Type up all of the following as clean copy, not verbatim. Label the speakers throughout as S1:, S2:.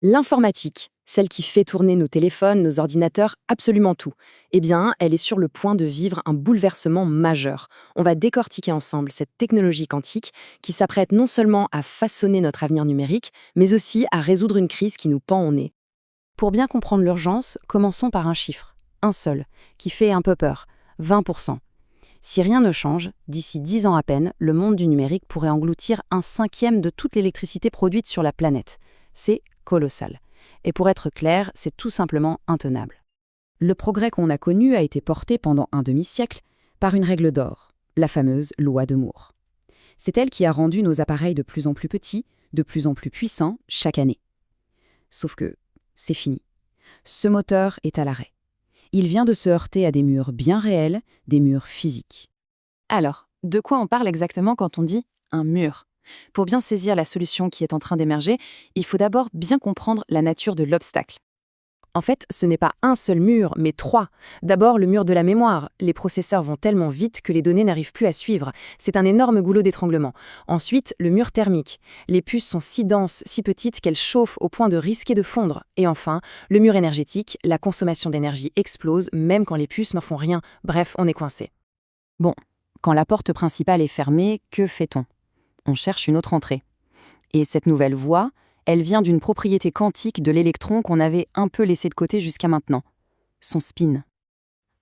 S1: L'informatique, celle qui fait tourner nos téléphones, nos ordinateurs, absolument tout, eh bien, elle est sur le point de vivre un bouleversement majeur. On va décortiquer ensemble cette technologie quantique qui s'apprête non seulement à façonner notre avenir numérique, mais aussi à résoudre une crise qui nous pend au nez. Pour bien comprendre l'urgence, commençons par un chiffre, un seul, qui fait un peu peur, 20%. Si rien ne change, d'ici 10 ans à peine, le monde du numérique pourrait engloutir un cinquième de toute l'électricité produite sur la planète. C'est colossal. Et pour être clair, c'est tout simplement intenable. Le progrès qu'on a connu a été porté pendant un demi-siècle par une règle d'or, la fameuse loi de Moore. C'est elle qui a rendu nos appareils de plus en plus petits, de plus en plus puissants chaque année. Sauf que c'est fini. Ce moteur est à l'arrêt. Il vient de se heurter à des murs bien réels, des murs physiques. Alors, de quoi on parle exactement quand on dit un mur ? Pour bien saisir la solution qui est en train d'émerger, il faut d'abord bien comprendre la nature de l'obstacle. En fait, ce n'est pas un seul mur, mais trois. D'abord, le mur de la mémoire. Les processeurs vont tellement vite que les données n'arrivent plus à suivre. C'est un énorme goulot d'étranglement. Ensuite, le mur thermique. Les puces sont si denses, si petites qu'elles chauffent au point de risquer de fondre. Et enfin, le mur énergétique. La consommation d'énergie explose, même quand les puces n'en font rien. Bref, on est coincé. Bon, quand la porte principale est fermée, que fait-on ? On cherche une autre entrée. Et cette nouvelle voie, elle vient d'une propriété quantique de l'électron qu'on avait un peu laissé de côté jusqu'à maintenant, son spin.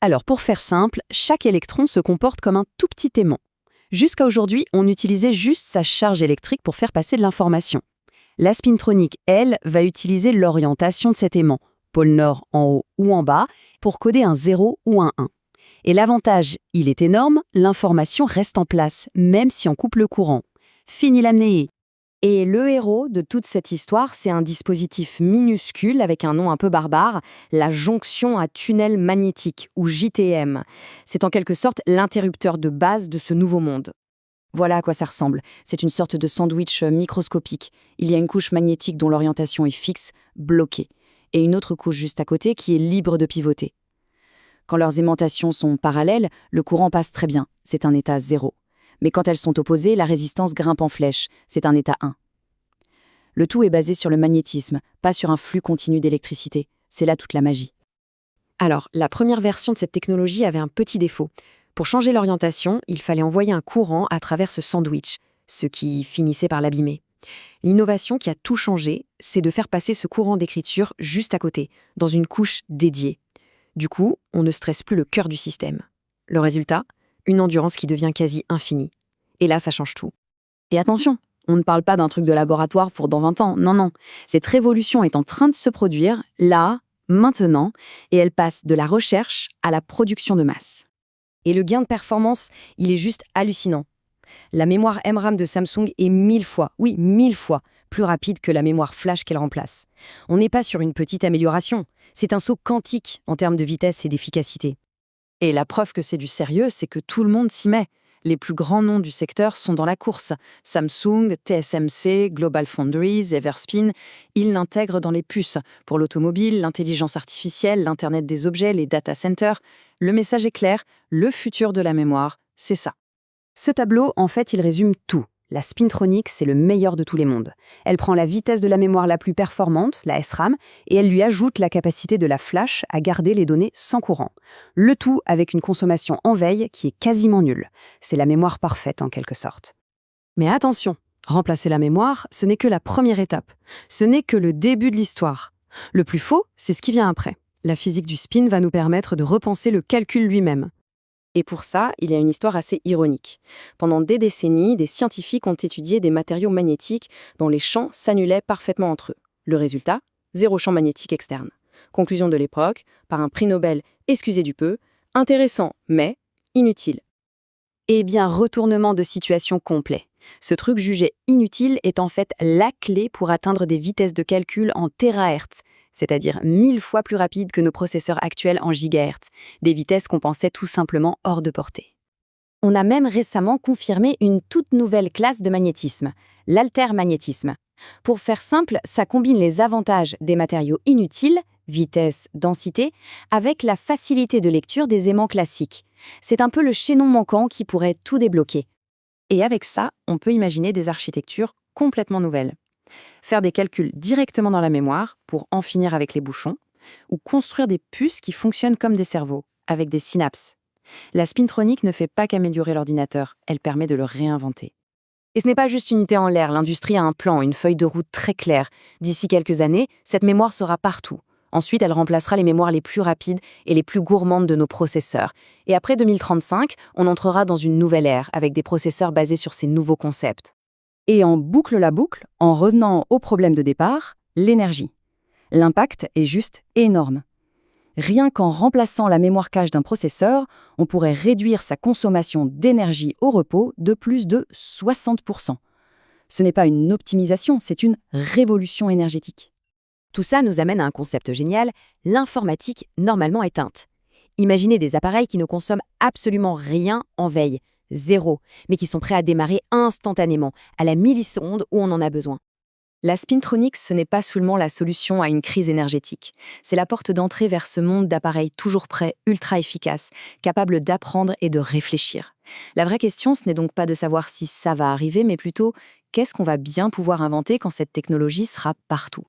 S1: Alors pour faire simple, chaque électron se comporte comme un tout petit aimant. Jusqu'à aujourd'hui, on utilisait juste sa charge électrique pour faire passer de l'information. La spintronique, elle, va utiliser l'orientation de cet aimant, pôle nord en haut ou en bas, pour coder un 0 ou un 1. Et l'avantage, il est énorme, l'information reste en place, même si on coupe le courant. Fini l'amnéie. Et le héros de toute cette histoire, c'est un dispositif minuscule avec un nom un peu barbare, la jonction à tunnel magnétique, ou JTM. C'est en quelque sorte l'interrupteur de base de ce nouveau monde. Voilà à quoi ça ressemble. C'est une sorte de sandwich microscopique. Il y a une couche magnétique dont l'orientation est fixe, bloquée, et une autre couche juste à côté qui est libre de pivoter. Quand leurs aimantations sont parallèles, le courant passe très bien, c'est un état 0. Mais quand elles sont opposées, la résistance grimpe en flèche, c'est un état 1. Le tout est basé sur le magnétisme, pas sur un flux continu d'électricité. C'est là toute la magie. Alors, la première version de cette technologie avait un petit défaut. Pour changer l'orientation, il fallait envoyer un courant à travers ce sandwich, ce qui finissait par l'abîmer. L'innovation qui a tout changé, c'est de faire passer ce courant d'écriture juste à côté, dans une couche dédiée. Du coup, on ne stresse plus le cœur du système. Le résultat ? Une endurance qui devient quasi infinie. Et là, ça change tout. Et attention, on ne parle pas d'un truc de laboratoire pour dans 20 ans, non. Cette révolution est en train de se produire, là, maintenant, et elle passe de la recherche à la production de masse. Et le gain de performance, il est juste hallucinant. La mémoire MRAM de Samsung est 1000 fois, oui, 1000 fois, plus rapide que la mémoire flash qu'elle remplace. On n'est pas sur une petite amélioration, c'est un saut quantique en termes de vitesse et d'efficacité. Et la preuve que c'est du sérieux, c'est que tout le monde s'y met. Les plus grands noms du secteur sont dans la course. Samsung, TSMC, GlobalFoundries, Everspin, ils l'intègrent dans les puces. Pour l'automobile, l'intelligence artificielle, l'Internet des objets, les data centers. Le message est clair, le futur de la mémoire, c'est ça. Ce tableau, en fait, il résume tout. La spintronique, c'est le meilleur de tous les mondes. Elle prend la vitesse de la mémoire la plus performante, la SRAM, et elle lui ajoute la capacité de la flash à garder les données sans courant. Le tout avec une consommation en veille qui est quasiment nulle. C'est la mémoire parfaite en quelque sorte. Mais attention, remplacer la mémoire, ce n'est que la première étape. Ce n'est que le début de l'histoire. Le plus faux, c'est ce qui vient après. La physique du spin va nous permettre de repenser le calcul lui-même. Et pour ça, il y a une histoire assez ironique. Pendant des décennies, des scientifiques ont étudié des matériaux magnétiques dont les champs s'annulaient parfaitement entre eux. Le résultat ? Zéro champ magnétique externe. Conclusion de l'époque, par un prix Nobel, excusez du peu, intéressant, mais inutile. Eh bien, retournement de situation complet. Ce truc jugé inutile est en fait la clé pour atteindre des vitesses de calcul en térahertz, c'est-à-dire 1000 fois plus rapides que nos processeurs actuels en gigahertz, des vitesses qu'on pensait tout simplement hors de portée. On a même récemment confirmé une toute nouvelle classe de magnétisme, l'altermagnétisme. Pour faire simple, ça combine les avantages des matériaux inutiles, vitesse, densité, avec la facilité de lecture des aimants classiques. C'est un peu le chaînon manquant qui pourrait tout débloquer. Et avec ça, on peut imaginer des architectures complètement nouvelles. Faire des calculs directement dans la mémoire pour en finir avec les bouchons, ou construire des puces qui fonctionnent comme des cerveaux, avec des synapses. La spintronique ne fait pas qu'améliorer l'ordinateur, elle permet de le réinventer. Et ce n'est pas juste une idée en l'air, l'industrie a un plan, une feuille de route très claire. D'ici quelques années, cette mémoire sera partout. Ensuite, elle remplacera les mémoires les plus rapides et les plus gourmandes de nos processeurs. Et après 2035, on entrera dans une nouvelle ère, avec des processeurs basés sur ces nouveaux concepts.
S2: Et en boucle la boucle, en revenant au problème de départ, l'énergie. L'impact est juste énorme. Rien qu'en remplaçant la mémoire cache d'un processeur, on pourrait réduire sa consommation d'énergie au repos de plus de 60%. Ce n'est pas une optimisation, c'est une révolution énergétique.
S1: Tout ça nous amène à un concept génial, l'informatique normalement éteinte. Imaginez des appareils qui ne consomment absolument rien en veille, zéro, mais qui sont prêts à démarrer instantanément, à la milliseconde où on en a besoin. La spintronics, ce n'est pas seulement la solution à une crise énergétique. C'est la porte d'entrée vers ce monde d'appareils toujours prêts, ultra efficaces, capables d'apprendre et de réfléchir. La vraie question, ce n'est donc pas de savoir si ça va arriver, mais plutôt qu'est-ce qu'on va bien pouvoir inventer quand cette technologie sera partout.